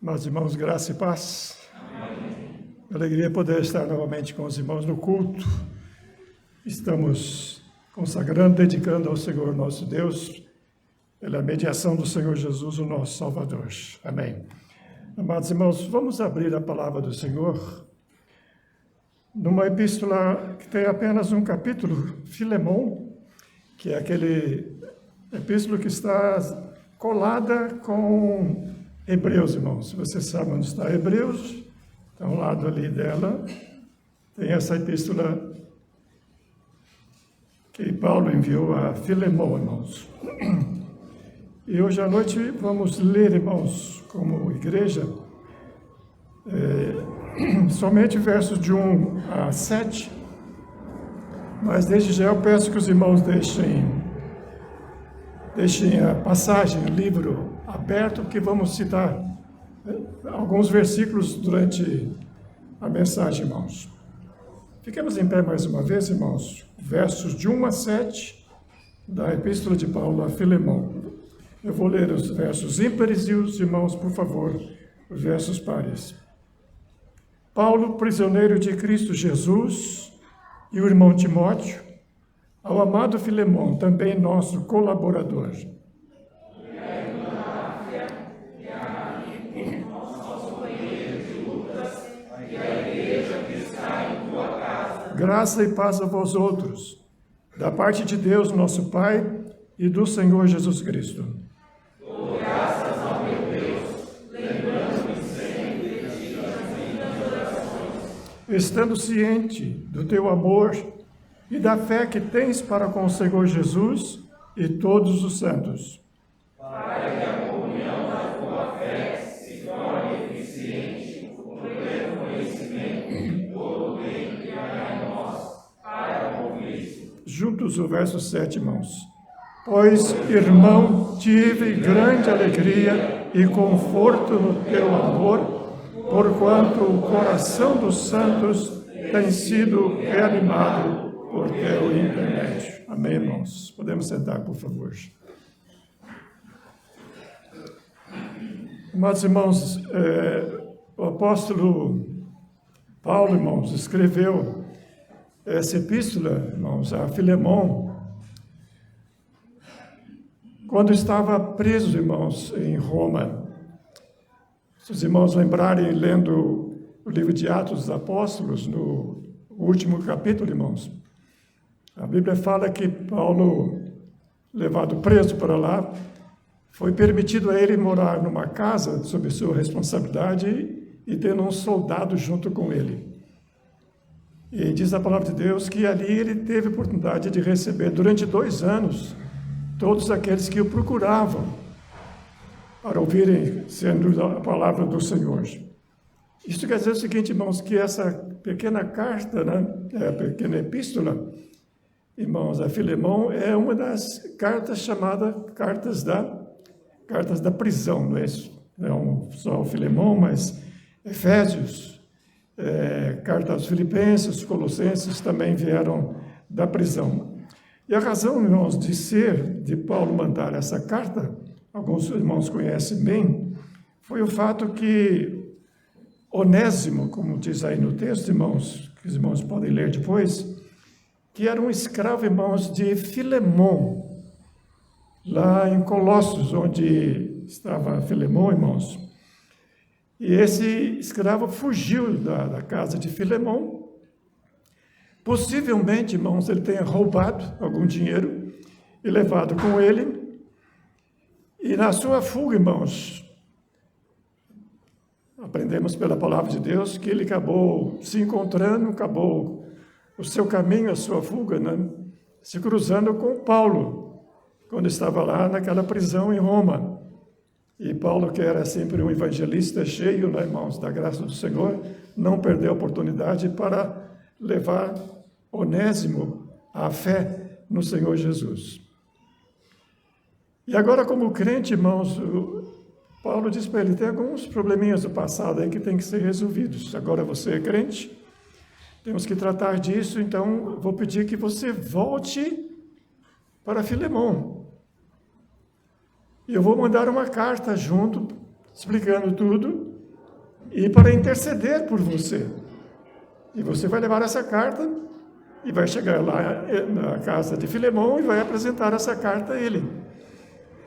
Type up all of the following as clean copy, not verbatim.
Meus irmãos, graça e paz. Amém. Alegria poder estar novamente com os irmãos no culto. Estamos consagrando, dedicando ao Senhor nosso Deus, pela mediação do Senhor Jesus, o nosso Salvador. Amém. Amados irmãos, vamos abrir a palavra do Senhor numa epístola que tem apenas um capítulo, Filemon, que é aquele epístola que está colada com Hebreus, irmãos. Se você sabe onde está Hebreus, está ao lado ali dela, tem essa epístola que Paulo enviou a Filemon, irmãos. E hoje à noite vamos ler, irmãos, como igreja, somente versos de 1 a 7, mas desde já eu peço que os irmãos deixem a passagem, o livro aberto, porque vamos citar alguns versículos durante a mensagem, irmãos. Fiquemos em pé mais uma vez, irmãos, versos de 1 a 7 da Epístola de Paulo a Filemon. Eu vou ler os versos ímpares e os irmãos, por favor, os versos pares. Paulo, prisioneiro de Cristo Jesus, e o irmão Timóteo, ao amado Filemon, também nosso colaborador. Graça e paz a vós outros, da parte de Deus, nosso Pai, e do Senhor Jesus Cristo. Dou graças ao meu Deus, lembrando-me sempre de ti nas minhas orações. Estando ciente do teu amor e da fé que tens para com o Senhor Jesus e todos os santos. Para que a comunhão da tua fé se torne eficiente com pleno conhecimento de todo o bem que há em nós, para com Cristo. Juntos o verso 7, irmãos. Pois, irmão, tive grande alegria e conforto no teu amor, porquanto o coração dos santos tem sido reanimado por teu intermédio. Amém, irmãos? Podemos sentar, por favor. Amados irmãos, o apóstolo Paulo, irmãos, escreveu essa epístola, irmãos, a Filemon, quando estava preso, irmãos, em Roma. Se os irmãos lembrarem, lendo o livro de Atos dos Apóstolos, no último capítulo, irmãos, a Bíblia fala que Paulo, levado preso para lá, foi permitido a ele morar numa casa sob sua responsabilidade e tendo um soldado junto com ele. E diz a palavra de Deus que ali ele teve a oportunidade de receber durante 2 anos todos aqueles que o procuravam para ouvirem sendo a palavra do Senhor. Isso quer dizer o seguinte, irmãos, que essa pequena carta, a pequena epístola, irmãos, a Filemon, é uma das cartas chamadas cartas da prisão, não é isso? Não só o Filemon, mas Efésios, carta aos Filipenses, Colossenses também vieram da prisão. E a razão, irmãos, de Paulo mandar essa carta, alguns irmãos conhecem bem, foi o fato que Onésimo, como diz aí no texto, irmãos, que os irmãos podem ler depois, que era um escravo, irmãos, de Filemon, lá em Colossos, onde estava Filemon, irmãos. E esse escravo fugiu da casa de Filemon. Possivelmente, irmãos, ele tenha roubado algum dinheiro e levado com ele. E na sua fuga, irmãos, aprendemos pela palavra de Deus que ele acabou se encontrando, acabou o seu caminho, a sua fuga, se cruzando com Paulo, quando estava lá naquela prisão em Roma. E Paulo, que era sempre um evangelista cheio, irmãos, da graça do Senhor, não perdeu a oportunidade para levar Onésimo à fé no Senhor Jesus. E agora, como crente, irmãos, Paulo diz para ele, tem alguns probleminhas do passado aí que tem que ser resolvidos. Agora você é crente, temos que tratar disso, então vou pedir que você volte para Filemon. E eu vou mandar uma carta junto, explicando tudo, e para interceder por você. E você vai levar essa carta e vai chegar lá na casa de Filemão e vai apresentar essa carta a ele.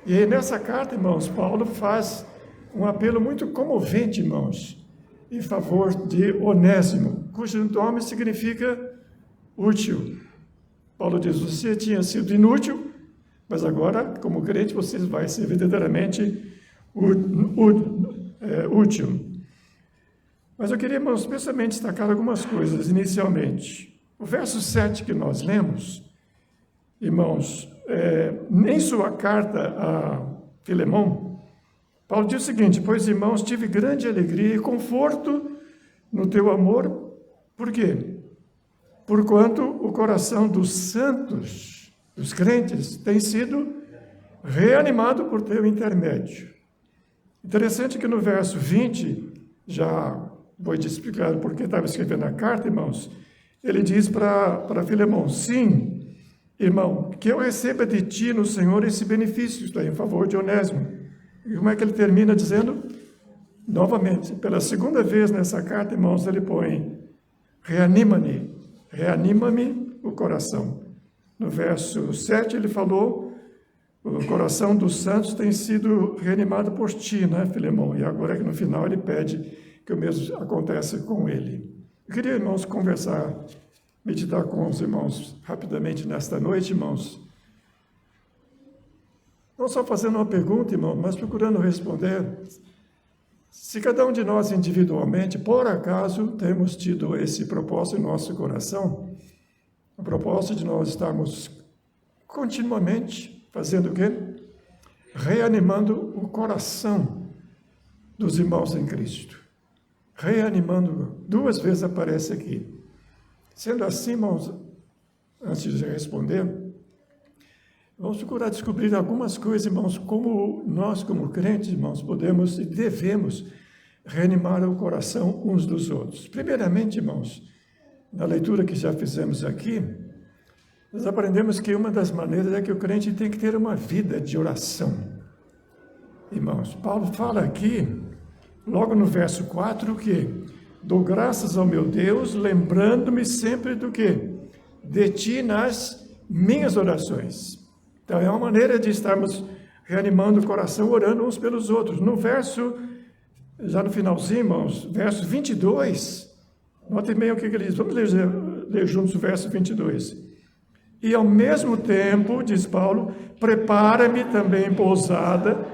E aí, nessa carta, irmãos, Paulo faz um apelo muito comovente, irmãos, em favor de Onésimo, cujo nome significa útil. Paulo diz: você tinha sido inútil, mas agora, como crente, você vai ser verdadeiramente útil. Mas eu queria, irmãos, especialmente destacar algumas coisas inicialmente. O verso 7 que nós lemos, irmãos, em sua carta a Filemão, Paulo diz o seguinte: pois, irmãos, tive grande alegria e conforto no teu amor. Por quê? Porquanto o coração dos santos, dos crentes, tem sido reanimado por teu intermédio. Interessante que no verso 20, já vou te explicar porque estava escrevendo a carta, irmãos, ele diz para Filemão: sim, irmão, que eu receba de ti no Senhor esse benefício, isto é, em favor de Onésimo. E como é que ele termina dizendo? Novamente, pela segunda vez nessa carta, irmãos, ele põe: reanima-me o coração. No verso 7 ele falou: o coração dos santos tem sido reanimado por ti, né, Filemão? E agora que no final ele pede que o mesmo aconteça com ele. Eu queria, irmãos, conversar, meditar com os irmãos rapidamente nesta noite, irmãos. Não só fazendo uma pergunta, irmão, mas procurando responder. Se cada um de nós individualmente, por acaso, temos tido esse propósito em nosso coração, o propósito de nós estarmos continuamente fazendo o quê? Reanimando o coração dos irmãos em Cristo. Reanimando, 2 vezes aparece aqui. Sendo assim, irmãos, antes de responder, vamos procurar descobrir algumas coisas, irmãos, como nós, como crentes, irmãos, podemos e devemos reanimar o coração uns dos outros. Primeiramente, irmãos, na leitura que já fizemos aqui, nós aprendemos que uma das maneiras é que o crente tem que ter uma vida de oração. Irmãos, Paulo fala aqui, logo no verso 4, que dou graças ao meu Deus, lembrando-me sempre do quê? De ti nas minhas orações. Então, é uma maneira de estarmos reanimando o coração, orando uns pelos outros. No verso, já no finalzinho, irmãos, verso 22, notem bem o que ele diz. Vamos ler juntos o verso 22. E ao mesmo tempo, diz Paulo, prepara-me também pousada,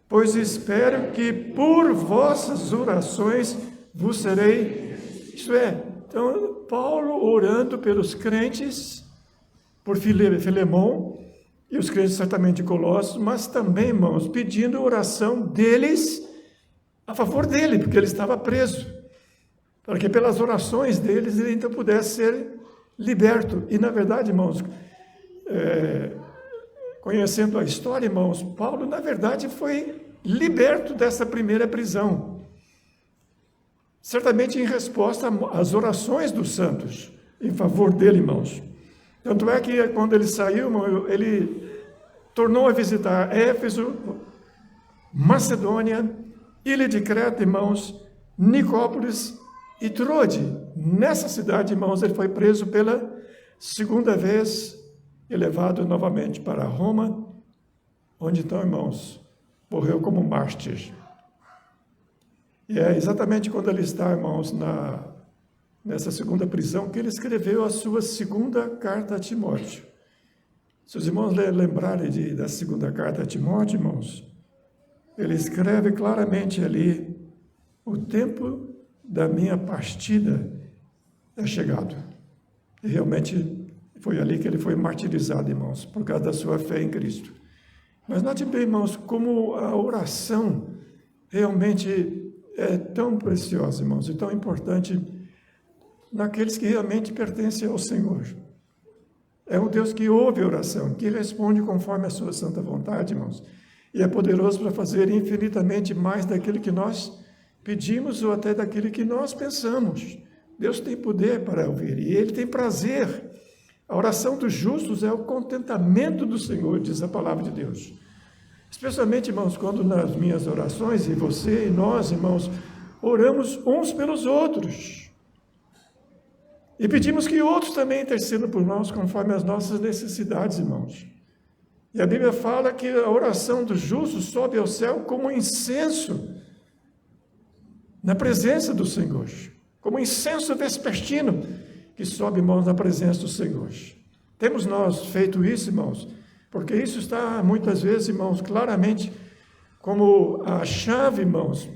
pois espero que por vossas orações vos serei. Isto é, então, Paulo orando pelos crentes, por Filemão, e os crentes certamente de Colossos, mas também, irmãos, pedindo oração deles a favor dele, porque ele estava preso, para que pelas orações deles ele então pudesse ser liberto. E na verdade, irmãos, conhecendo a história, irmãos, Paulo na verdade foi liberto dessa primeira prisão, certamente em resposta às orações dos santos em favor dele, irmãos. Tanto é que quando ele saiu, irmão, ele tornou a visitar Éfeso, Macedônia, Ilha de Creta, irmãos, Nicópolis e Trode. Nessa cidade, irmãos, ele foi preso pela segunda vez e levado novamente para Roma, onde então, irmãos, morreu como mártir. E é exatamente quando ele está, irmãos, nessa segunda prisão, que ele escreveu a sua segunda carta a Timóteo. Se os irmãos lembrarem da segunda carta a Timóteo, irmãos, ele escreve claramente ali: o tempo da minha partida é chegado. E realmente foi ali que ele foi martirizado, irmãos, por causa da sua fé em Cristo. Mas note bem, irmãos, como a oração realmente é tão preciosa, irmãos, e tão importante naqueles que realmente pertencem ao Senhor. É um Deus que ouve a oração, que responde conforme a sua santa vontade, irmãos, e é poderoso para fazer infinitamente mais daquilo que nós pedimos ou até daquilo que nós pensamos. Deus tem poder para ouvir e Ele tem prazer. A oração dos justos é o contentamento do Senhor, diz a palavra de Deus. Especialmente, irmãos, quando nas minhas orações, e você e nós, irmãos, oramos uns pelos outros. E pedimos que outros também intercedam por nós conforme as nossas necessidades, irmãos. E a Bíblia fala que a oração do justo sobe ao céu como um incenso na presença do Senhor. Como um incenso vespertino que sobe, irmãos, na presença do Senhor. Temos nós feito isso, irmãos? Porque isso está, muitas vezes, irmãos, claramente como a chave, irmãos,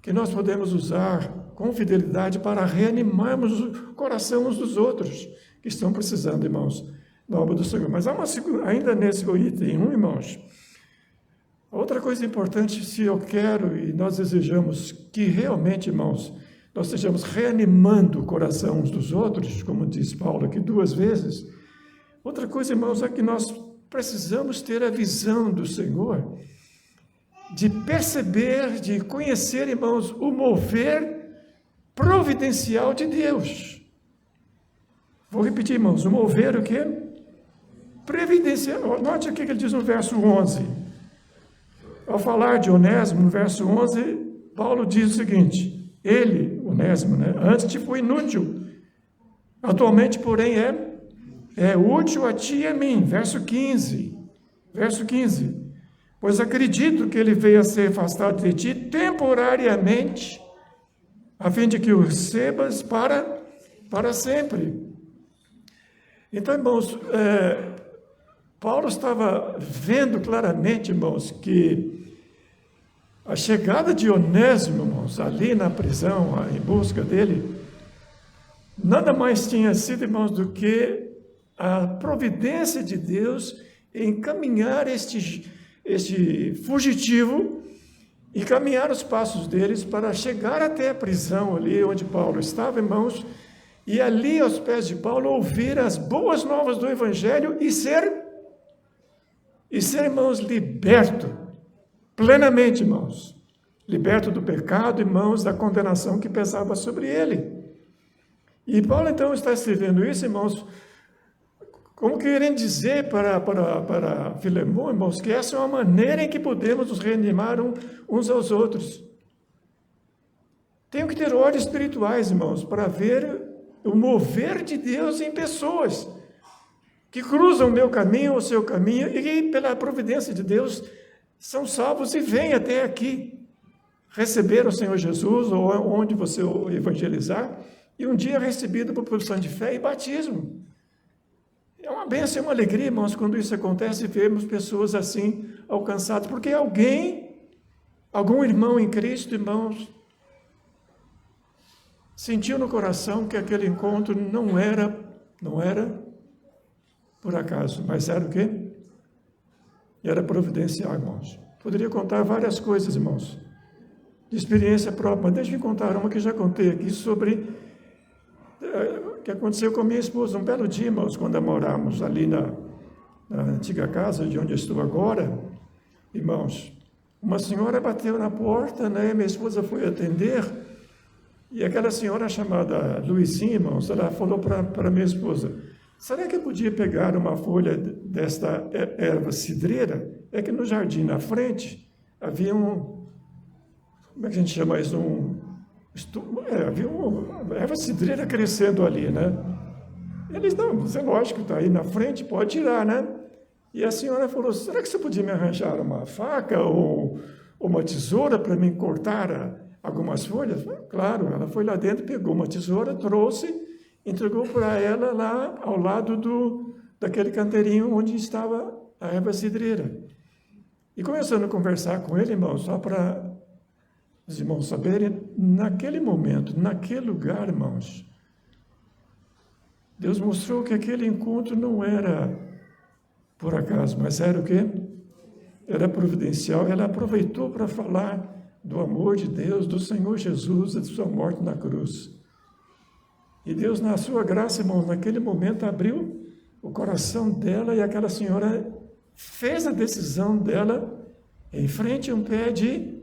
que nós podemos usar com fidelidade para reanimarmos o coração uns dos outros que estão precisando, irmãos, da obra do Senhor. Mas há uma segunda, ainda nesse item 1, irmãos, outra coisa importante, se eu quero e nós desejamos que realmente, irmãos, nós estejamos reanimando o coração uns dos outros, como diz Paulo aqui 2 vezes, outra coisa, irmãos, é que nós precisamos ter a visão do Senhor, de perceber, de conhecer, irmãos, o mover providencial de Deus. Vou repetir, irmãos, o mover o quê? Providencial. Note o que ele diz no verso 11. Ao falar de Onésimo, no verso 11, Paulo diz o seguinte: ele, Onésimo, né, antes te foi inútil, atualmente, porém, é útil a ti e a mim. Verso 15. Pois acredito que ele veio a ser afastado de ti temporariamente, a fim de que o recebas para sempre. Então, irmãos, Paulo estava vendo claramente, irmãos, que a chegada de Onésimo, irmãos, ali na prisão, em busca dele, nada mais tinha sido, irmãos, do que a providência de Deus em encaminhar este fugitivo e caminhar os passos deles para chegar até a prisão ali onde Paulo estava, irmãos, e ali aos pés de Paulo ouvir as boas novas do Evangelho e ser, irmãos, liberto, plenamente, irmãos, liberto do pecado, irmãos, da condenação que pesava sobre ele. E Paulo então está escrevendo isso, irmãos, como querendo dizer para Filemão, irmãos, que essa é uma maneira em que podemos nos reanimar uns aos outros. Tenho que ter olhos espirituais, irmãos, para ver o mover de Deus em pessoas que cruzam o meu caminho, o seu caminho, e que, pela providência de Deus, são salvos e vêm até aqui receber o Senhor Jesus, ou onde você o evangelizar, e um dia recebido por profissão de fé e batismo. É uma bênção, é uma alegria, irmãos, quando isso acontece, vemos pessoas assim alcançadas, porque algum irmão em Cristo, irmãos, sentiu no coração que aquele encontro não era por acaso, mas era o quê? Era providencial, irmãos. Poderia contar várias coisas, irmãos, de experiência própria, mas deixa eu contar uma que já contei aqui sobre o que aconteceu com a minha esposa. Um belo dia, irmãos, quando morávamos ali na antiga casa de onde eu estou agora, irmãos, uma senhora bateu na porta, né? Minha esposa foi atender, e aquela senhora chamada Luizinha, irmãos, ela falou para minha esposa: será que eu podia pegar uma folha desta erva cidreira? É que no jardim na frente havia como é que a gente chama isso? Havia uma erva cidreira crescendo ali, né? Eles, não, você lógico, está aí na frente, pode tirar, né? E a senhora falou: será que você podia me arranjar uma faca ou uma tesoura para mim cortar algumas folhas? Claro, ela foi lá dentro, pegou uma tesoura, trouxe, entregou para ela lá ao lado daquele canteirinho onde estava a erva cidreira. E começando a conversar com ele, irmão, só para os irmãos saberem, naquele momento, naquele lugar, irmãos, Deus mostrou que aquele encontro não era por acaso, mas era o quê? Era providencial. Ela aproveitou para falar do amor de Deus, do Senhor Jesus, da sua morte na cruz. E Deus, na sua graça, irmãos, naquele momento abriu o coração dela, e aquela senhora fez a decisão dela em frente a um pé de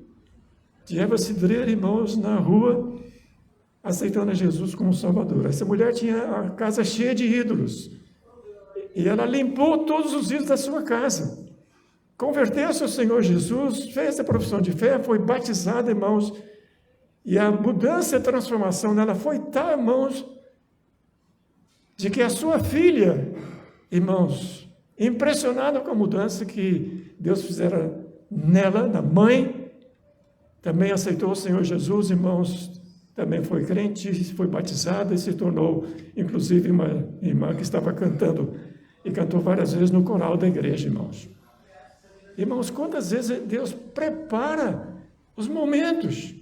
erva cidreira, irmãos, na rua, aceitando a Jesus como Salvador. Essa mulher tinha a casa cheia de ídolos, e ela limpou todos os ídolos da sua casa, converteu-se ao Senhor Jesus, fez a profissão de fé, foi batizada, irmãos, E a mudança e a transformação nela foi tal, irmãos, de que a sua filha, irmãos, impressionada com a mudança que Deus fizera nela, na mãe, também aceitou o Senhor Jesus, irmãos, também foi crente, foi batizada e se tornou, inclusive, uma irmã que estava cantando, e cantou várias vezes no coral da igreja, irmãos. Irmãos, quantas vezes Deus prepara os momentos.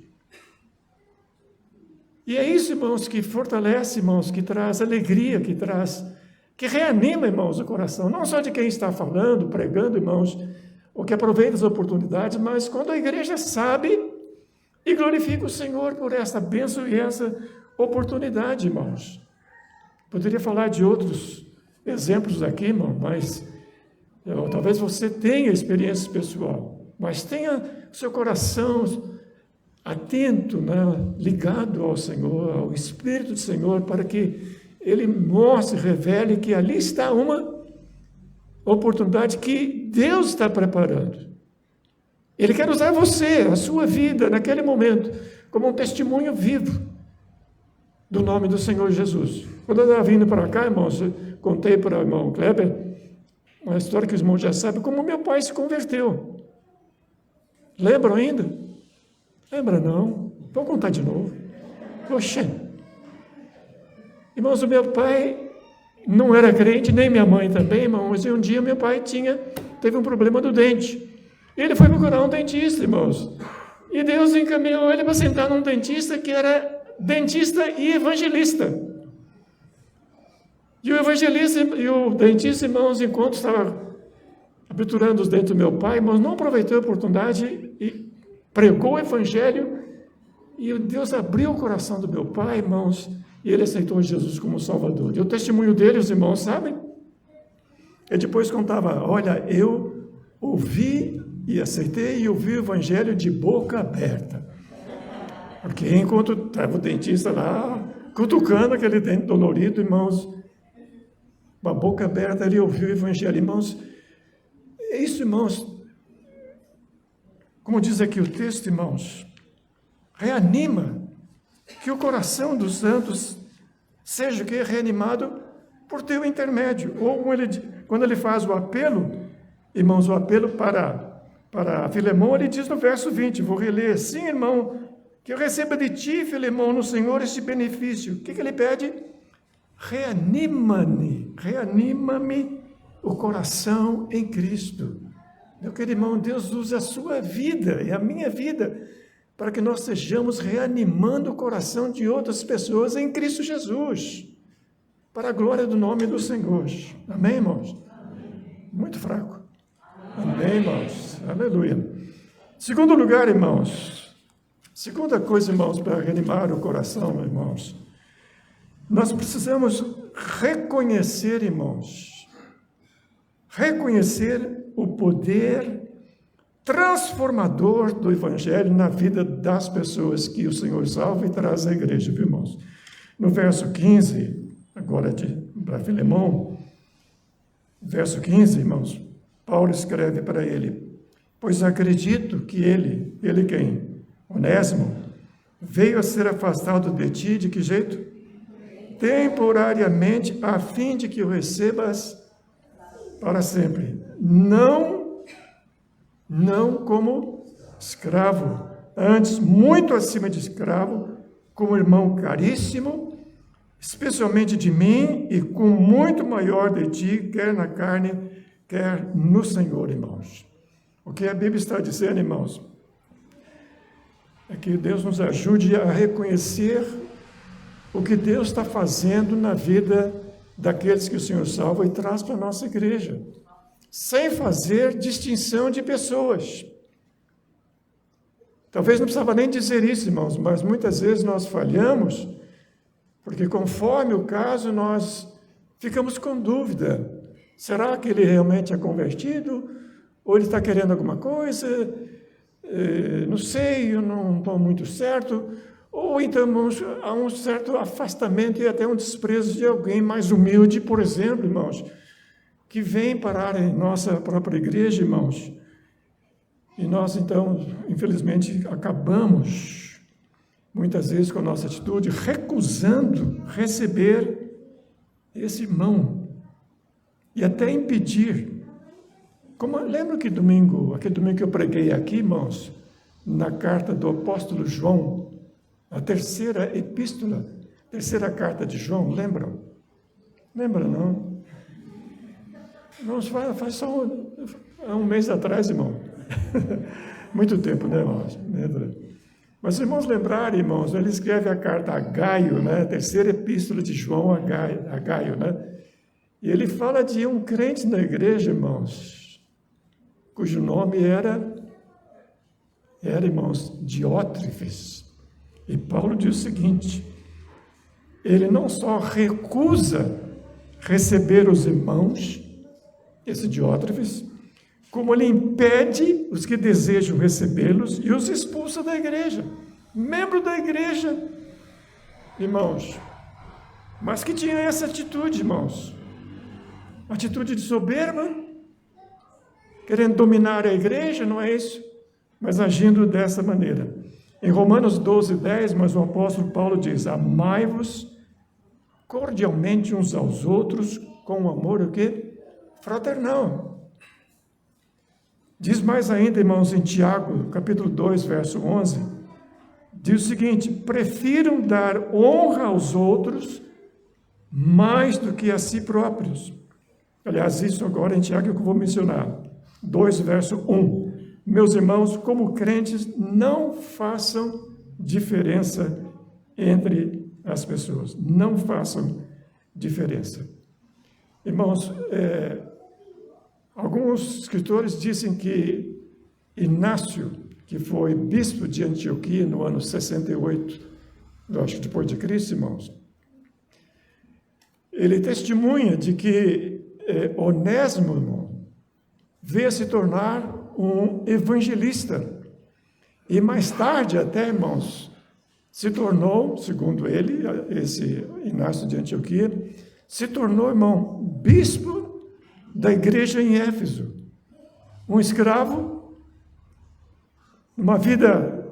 E é isso, irmãos, que fortalece, irmãos, que traz alegria, que reanima, irmãos, o coração, não só de quem está falando, pregando, irmãos, ou que aproveita as oportunidades, mas quando a igreja sabe e glorifica o Senhor por essa bênção e essa oportunidade, irmãos. Poderia falar de outros exemplos aqui, irmão, mas talvez você tenha experiência pessoal, mas tenha seu coração atento, né, ligado ao Senhor, ao Espírito do Senhor, para que Ele mostre, revele que ali está uma oportunidade que Deus está preparando. Ele quer usar você, a sua vida, naquele momento, como um testemunho vivo do nome do Senhor Jesus. Quando eu estava vindo para cá, irmãos, eu contei para o irmão Kleber uma história que os irmãos já sabem, como meu pai se converteu. Lembram ainda? Lembra não? Vou contar de novo. Poxa! Irmãos, o meu pai não era crente, nem minha mãe também, irmãos, e um dia meu pai teve um problema do dente. Ele foi procurar um dentista, irmãos, e Deus encaminhou ele para sentar num dentista que era dentista e evangelista. E o evangelista e o dentista, irmãos, enquanto estava aberturando os dentes do meu pai, irmãos, não aproveitou a oportunidade e pregou o evangelho, e Deus abriu o coração do meu pai, irmãos, e ele aceitou Jesus como Salvador. E o testemunho dele, os irmãos sabem? Ele depois contava, olha, eu ouvi e aceitei e ouvi o evangelho de boca aberta. Porque enquanto estava o dentista lá, cutucando aquele dente dolorido, irmãos, com a boca aberta, ele ouviu o evangelho. Irmãos, é isso, irmãos. Como diz aqui o texto, irmãos, reanima que o coração dos santos seja que reanimado por teu intermédio. Ou quando ele faz o apelo, irmãos, o apelo para Filemão, ele diz no verso 20, vou reler, sim, irmão, que eu receba de ti, Filemão, no Senhor, este benefício. O que ele pede? Reanima-me o coração em Cristo. Meu querido irmão, Deus usa a sua vida e a minha vida para que nós estejamos reanimando o coração de outras pessoas em Cristo Jesus, para a glória do nome do Senhor. Amém, irmãos? Amém. Muito fraco. Amém, irmãos? Aleluia. Segundo lugar, irmãos, segunda coisa, irmãos, para reanimar o coração, irmãos, nós precisamos reconhecer, irmãos, reconhecer o poder transformador do Evangelho na vida das pessoas que o Senhor salva e traz à igreja, viu, irmãos? No verso 15, agora para Filemão, verso 15, irmãos, Paulo escreve para ele, pois acredito que ele quem? Onésimo, veio a ser afastado de ti, de que jeito? Temporariamente, a fim de que o recebas para sempre. Não como escravo, antes muito acima de escravo, como irmão caríssimo, especialmente de mim e com muito maior de ti, quer na carne, quer no Senhor, irmãos. O que a Bíblia está dizendo, irmãos, é que Deus nos ajude a reconhecer o que Deus está fazendo na vida daqueles que o Senhor salva e traz para a nossa igreja, sem fazer distinção de pessoas. Talvez não precisava nem dizer isso, irmãos, mas muitas vezes nós falhamos, porque conforme o caso nós ficamos com dúvida. Será que ele realmente é convertido? Ou ele está querendo alguma coisa? Não sei, eu não estou muito certo. Ou então há um certo afastamento e até um desprezo de alguém mais humilde, por exemplo, irmãos, que vem parar em nossa própria igreja, irmãos. E nós, então, infelizmente, acabamos muitas vezes com a nossa atitude, recusando receber esse irmão e até impedir. Lembra que aquele domingo que eu preguei aqui, irmãos, na carta do apóstolo João, a terceira carta de João, lembram? Lembra, não? Irmãos, faz só um mês atrás, irmão. Muito tempo, né, irmãos? Mas se irmãos lembrarem, irmãos, ele escreve a carta a Gaio, né? A terceira epístola de João a Gaio, né? E ele fala de um crente na igreja, irmãos, cujo nome era, irmãos, Diótrefes. E Paulo diz o seguinte: ele não só recusa receber os irmãos, esse Diótrefes, como ele impede os que desejam recebê-los e os expulsa da igreja. Membro da igreja, irmãos, mas que tinha essa atitude, irmãos, atitude de soberba, querendo dominar a igreja, não é isso? Mas agindo dessa maneira. Em Romanos 12:10, mas o apóstolo Paulo diz: amai-vos cordialmente uns aos outros com um amor o quê? Fraternal. Diz mais ainda, irmãos, em Tiago, capítulo 2, verso 11, diz o seguinte: prefiram dar honra aos outros mais do que a si próprios. Aliás, isso agora em Tiago é o que eu vou mencionar. 2, verso 1. Meus irmãos, como crentes, não façam diferença entre as pessoas. Não façam diferença. Irmãos, alguns escritores dizem que Inácio, que foi bispo de Antioquia no ano 68, eu acho que depois de Cristo, irmãos, ele testemunha de que Onésimo, irmão, veio a se tornar um evangelista. E mais tarde até, irmãos, se tornou, segundo ele, esse Inácio de Antioquia, se tornou, irmão, bispo da igreja em Éfeso. Um escravo, uma vida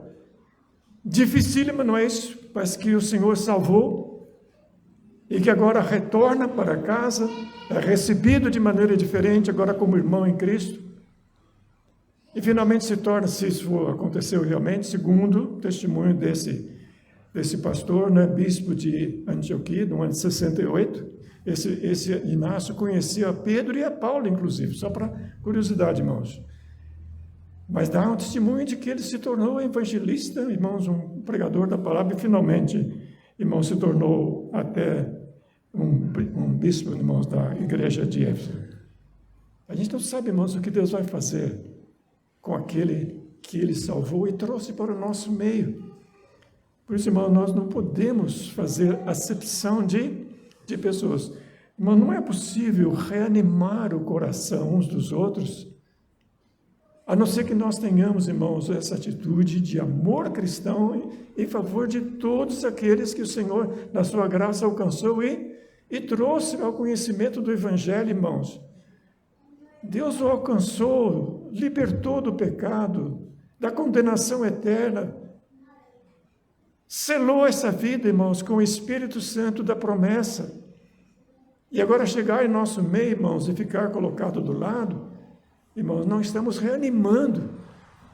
dificílima, não é isso? Mas que o Senhor salvou e que agora retorna para casa, é recebido de maneira diferente, agora como irmão em Cristo. E finalmente se torna, se isso aconteceu realmente, segundo o testemunho desse pastor, né, bispo de Antioquia, no ano de 68, esse Inácio conhecia a Pedro e a Paulo, inclusive, só para curiosidade, irmãos. Mas dá um testemunho de que ele se tornou evangelista, irmãos, um pregador da palavra, e finalmente, irmãos, se tornou até um bispo, irmãos, da igreja de Éfeso. A gente não sabe, irmãos, o que Deus vai fazer com aquele que ele salvou e trouxe para o nosso meio. Por isso, irmão, nós não podemos fazer acepção de pessoas. Mas não é possível reanimar o coração uns dos outros, a não ser que nós tenhamos, irmãos, essa atitude de amor cristão em favor de todos aqueles que o Senhor, na sua graça, alcançou e trouxe ao conhecimento do Evangelho, irmãos. Deus o alcançou, libertou do pecado, da condenação eterna, selou essa vida, irmãos, com o Espírito Santo da promessa. E agora chegar em nosso meio, irmãos, e ficar colocado do lado, irmãos, não estamos reanimando.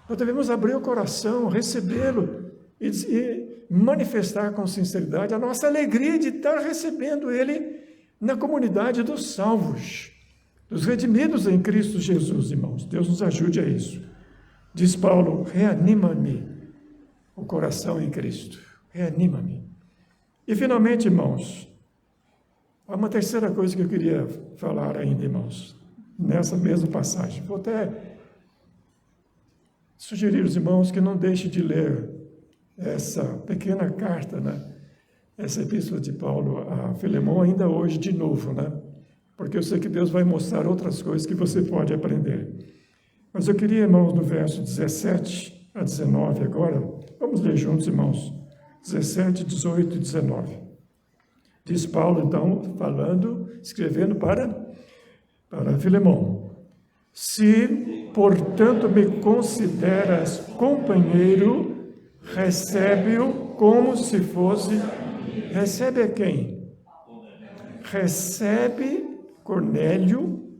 Nós devemos abrir o coração, recebê-lo e manifestar com sinceridade a nossa alegria de estar recebendo ele na comunidade dos salvos, dos redimidos em Cristo Jesus, irmãos. Deus nos ajude a isso. Diz Paulo: reanima-me o coração em Cristo. Reanima-me. E finalmente, irmãos, há uma terceira coisa que eu queria falar ainda, irmãos, nessa mesma passagem. Vou até sugerir aos irmãos que não deixem de ler essa pequena carta, né? Essa epístola de Paulo a Filemão ainda hoje de novo, né? Porque eu sei que Deus vai mostrar outras coisas que você pode aprender. Mas eu queria, irmãos, no verso 17 a 19 agora, vamos ler juntos, irmãos, 17, 18 e 19. Diz Paulo, então, falando, escrevendo para Filemão: se, portanto, me consideras companheiro, recebe-o como se fosse... Recebe a quem? Recebe Cornélio,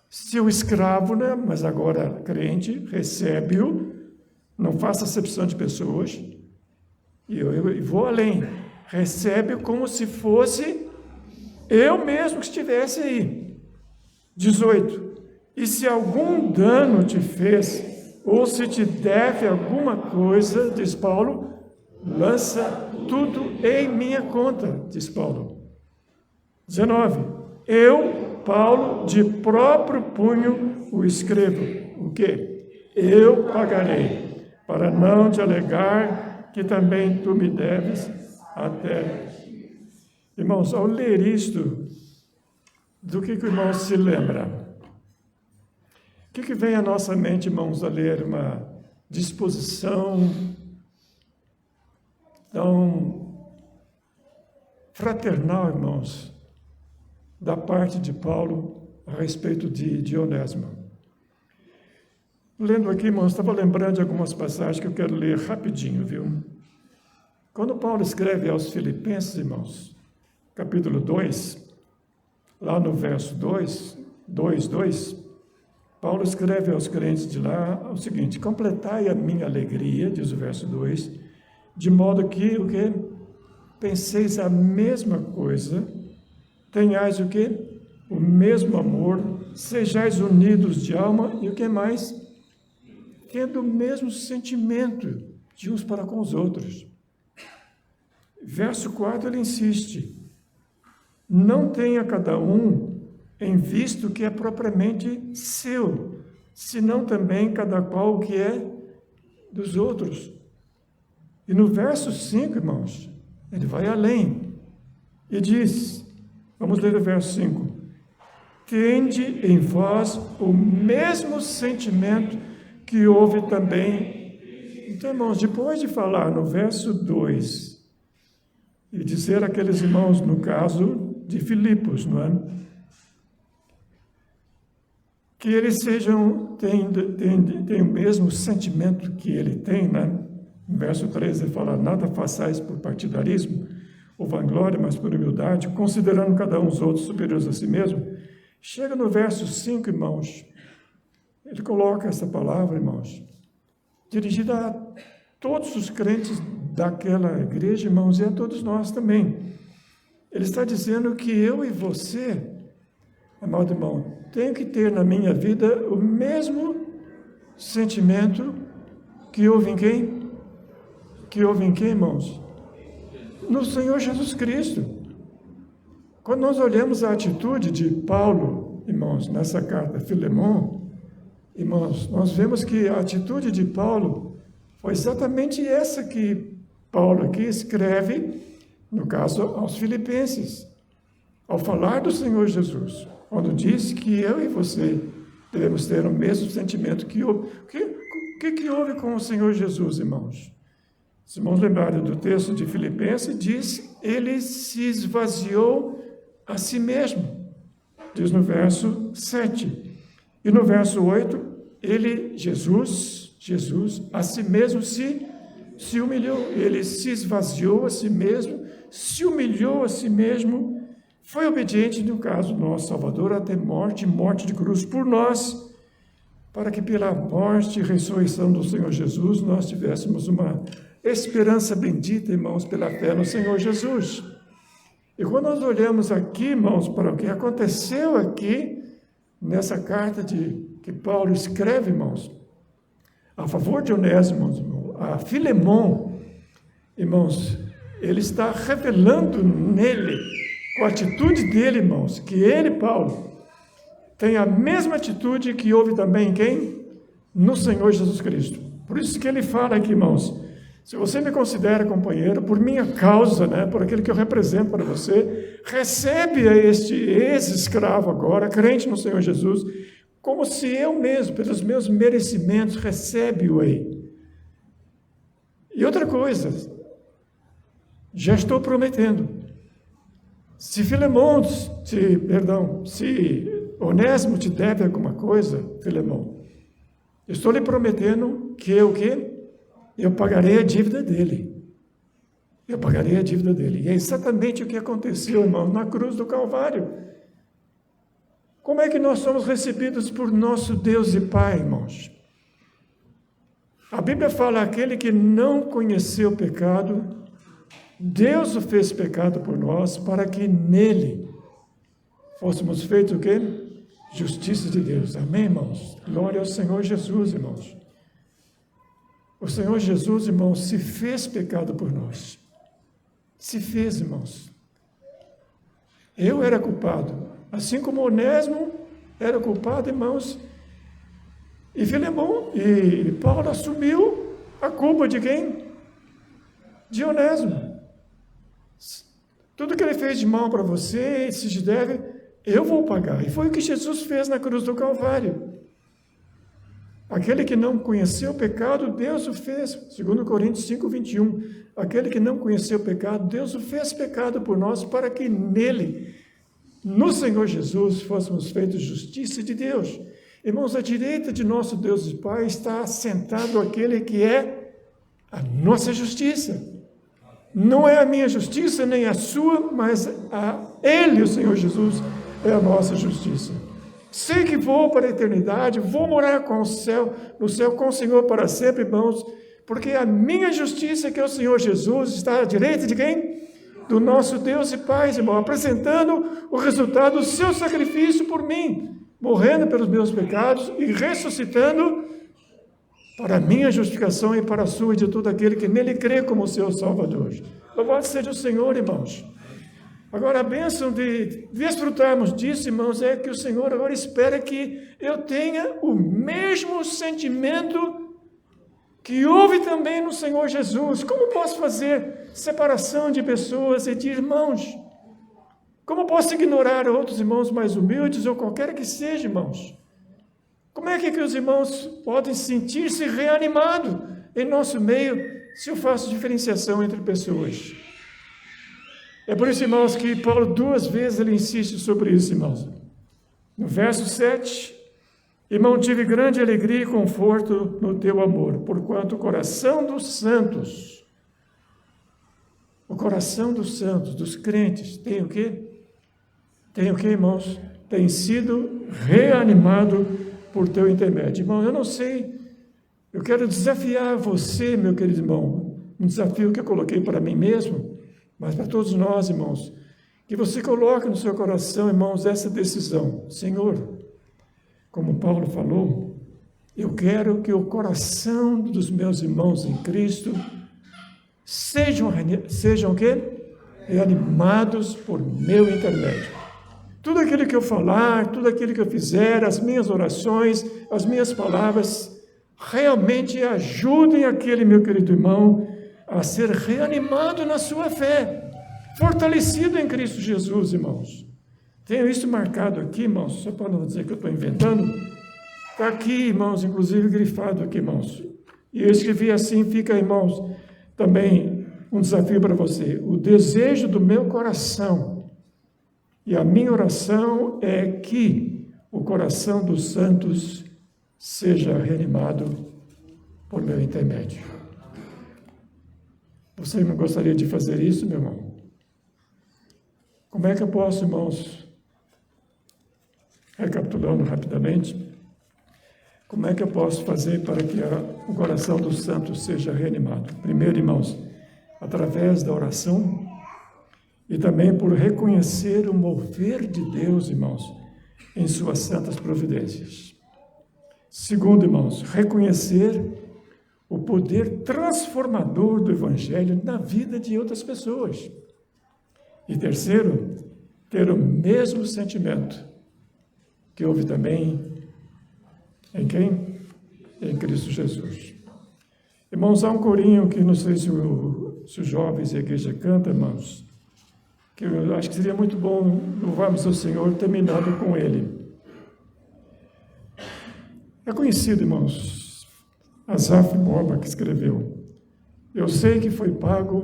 seu escravo, né? Mas agora crente, recebe-o, não faça acepção de pessoas, e eu vou além, recebe-o como se fosse eu mesmo que estivesse aí. 18. E se algum dano te fez, ou se te deve alguma coisa, diz Paulo, lança tudo em minha conta, diz Paulo. 19. Eu, Paulo, de próprio punho o escrevo. O quê? Eu pagarei, para não te alegar que também tu me deves até. Irmãos, ao ler isto, do que o irmão se lembra? O que vem à nossa mente, irmãos, a ler uma disposição tão fraternal, irmãos, da parte de Paulo a respeito de Onésimo? Lendo aqui, irmãos, estava lembrando de algumas passagens que eu quero ler rapidinho, viu? Quando Paulo escreve aos Filipenses, irmãos, capítulo 2, lá no verso 2, Paulo escreve aos crentes de lá o seguinte: completai a minha alegria, diz o verso 2, de modo que, o quê? Penseis a mesma coisa, tenhais o quê? O mesmo amor, sejais unidos de alma e o que mais? Tendo o mesmo sentimento de uns para com os outros. Verso 4, ele insiste: não tenha cada um em vista o que é propriamente seu, senão também cada qual o que é dos outros. E no verso 5, irmãos, ele vai além e diz, vamos ler o verso 5, tende em vós o mesmo sentimento que houve também. Então, irmãos, depois de falar no verso 2 e dizer àqueles irmãos, no caso de Filipos, não é? Que eles tenham o mesmo sentimento que ele tem, né? No verso 3 ele fala, nada façais por partidarismo ou vanglória, mas por humildade, considerando cada um os outros superiores a si mesmo. Chega no verso 5, irmãos, ele coloca essa palavra, irmãos, dirigida a todos os crentes daquela igreja, irmãos, e a todos nós também. Ele está dizendo que eu e você, amado irmão, tenho que ter na minha vida o mesmo sentimento que houve em quem? Que houve em quem, irmãos? No Senhor Jesus Cristo. Quando nós olhamos a atitude de Paulo, irmãos, nessa carta a Filemon, irmãos, nós vemos que a atitude de Paulo foi exatamente essa que Paulo aqui escreve, no caso, aos Filipenses, ao falar do Senhor Jesus, quando diz que eu e você devemos ter o mesmo sentimento que houve. O que houve com o Senhor Jesus, irmãos? Se irmãos lembrarem do texto de Filipenses, diz, ele se esvaziou a si mesmo, diz no verso 7. E no verso 8, ele, Jesus, a si mesmo se humilhou, ele se esvaziou a si mesmo, se humilhou a si mesmo, foi obediente, no caso nosso Salvador, até morte de cruz por nós, para que pela morte e ressurreição do Senhor Jesus, nós tivéssemos uma esperança bendita, irmãos, pela fé no Senhor Jesus. E quando nós olhamos aqui, irmãos, para o que aconteceu aqui, nessa carta que Paulo escreve, irmãos, a favor de Onésimo, a Filemon, irmãos, ele está revelando nele, com a atitude dele, irmãos, que ele, Paulo, tem a mesma atitude que houve também em quem? No Senhor Jesus Cristo. Por isso que ele fala aqui, irmãos, se você me considera companheiro, por minha causa, né, por aquilo que eu represento para você, recebe a este ex-escravo agora, crente no Senhor Jesus, como se eu mesmo, pelos meus merecimentos, recebe-o aí. E outra coisa, já estou prometendo, se Onésimo te deve alguma coisa, Filemon, estou lhe prometendo que eu pagarei a dívida dele. eu pagarei a dívida dele. E é exatamente o que aconteceu, irmão, na cruz do Calvário. Como é que nós somos recebidos por nosso Deus e Pai, irmãos? A Bíblia fala, aquele que não conheceu o pecado, Deus o fez pecado por nós, para que nele fôssemos feitos o quê? Justiça de Deus. Amém, irmãos? Glória ao Senhor Jesus, irmãos. O Senhor Jesus, irmãos, se fez pecado por nós. Se fez, irmãos. Eu era culpado, assim como Onésimo era culpado, irmãos. E Filemão e Paulo assumiu a culpa de quem? De Onésimo. Tudo que ele fez de mal para você, se te deve, eu vou pagar. E foi o que Jesus fez na cruz do Calvário. Aquele que não conheceu o pecado, Deus o fez. 2 Coríntios 5, 21. Aquele que não conheceu o pecado, Deus o fez pecado por nós, para que nele, no Senhor Jesus, fôssemos feitos justiça de Deus. Irmãos, à direita de nosso Deus e Pai está assentado aquele que é a nossa justiça. Não é a minha justiça, nem a sua, mas a Ele, o Senhor Jesus, é a nossa justiça. Sei que vou para a eternidade, vou morar no céu com o Senhor para sempre, irmãos, porque a minha justiça, que é o Senhor Jesus, está à direita de quem? Do nosso Deus e Pai, irmão, apresentando o resultado do seu sacrifício por mim, morrendo pelos meus pecados e ressuscitando para a minha justificação e para a sua e de todo aquele que nele crê como seu Salvador. Louvado seja o Senhor, irmãos. Agora, a bênção de desfrutarmos disso, irmãos, é que o Senhor agora espera que eu tenha o mesmo sentimento que houve também no Senhor Jesus. Como posso fazer separação de pessoas e de irmãos? Como posso ignorar outros irmãos mais humildes ou qualquer que seja, irmãos? Como é que os irmãos podem sentir-se reanimados em nosso meio se eu faço diferenciação entre pessoas? É por isso, irmãos, que Paulo 2 vezes ele insiste sobre isso, irmãos. No verso 7, irmão, tive grande alegria e conforto no teu amor, porquanto o coração dos santos, dos crentes, tem o quê? Tem o quê, irmãos? Tem sido reanimado por teu intermédio. Irmão, eu não sei, eu quero desafiar você, meu querido irmão, um desafio que eu coloquei para mim mesmo, mas para todos nós, irmãos, que você coloque no seu coração, irmãos, essa decisão. Senhor, como Paulo falou, eu quero que o coração dos meus irmãos em Cristo sejam o quê? Reanimados por meu intermédio. Tudo aquilo que eu falar, tudo aquilo que eu fizer, as minhas orações, as minhas palavras, realmente ajudem aquele, meu querido irmão, a ser reanimado na sua fé, fortalecido em Cristo Jesus, irmãos. Tenho isso marcado aqui, irmãos, só para não dizer que eu estou inventando. Está aqui, irmãos, inclusive grifado aqui, irmãos. E eu escrevi assim, fica, irmãos, também um desafio para você. O desejo do meu coração e a minha oração é que o coração dos santos seja reanimado por meu intermédio. Você não gostaria de fazer isso, meu irmão? Como é que eu posso, irmãos, recapitulando rapidamente, como é que eu posso fazer para que o coração dos santos seja reanimado? Primeiro, irmãos, através da oração e também por reconhecer o mover de Deus, irmãos, em suas santas providências. Segundo, irmãos, reconhecer o poder transformador do Evangelho na vida de outras pessoas. E terceiro, ter o mesmo sentimento que houve também em quem? Em Cristo Jesus. Irmãos, há um corinho que não sei se os jovens e a igreja cantam, irmãos, que eu acho que seria muito bom louvarmos ao Senhor terminando com ele. É conhecido, irmãos, Asaf Borba que escreveu: eu sei que foi pago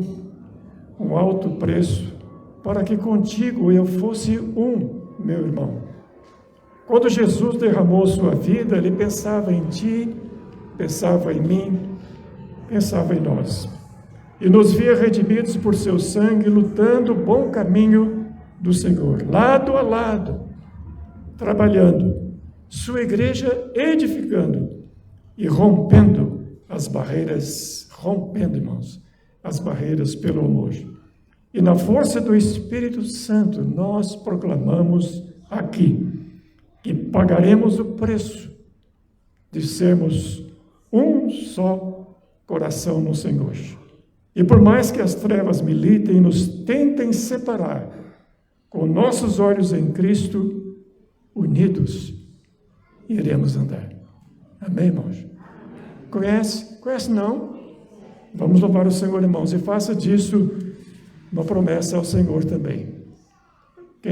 um alto preço para que contigo eu fosse um, meu irmão. Quando Jesus derramou sua vida, ele pensava em ti, pensava em mim, pensava em nós. e nos via redimidos por seu sangue, lutando o bom caminho do Senhor, lado a lado, trabalhando, sua igreja edificando e rompendo as barreiras, irmãos, as barreiras pelo amor. E na força do Espírito Santo, nós proclamamos aqui que pagaremos o preço de sermos um só coração no Senhor. E por mais que as trevas militem e nos tentem separar, com nossos olhos em Cristo, unidos, iremos andar. Amém, irmãos? Conhece? Conhece não? Vamos louvar o Senhor, irmãos, e faça disso uma promessa ao Senhor também.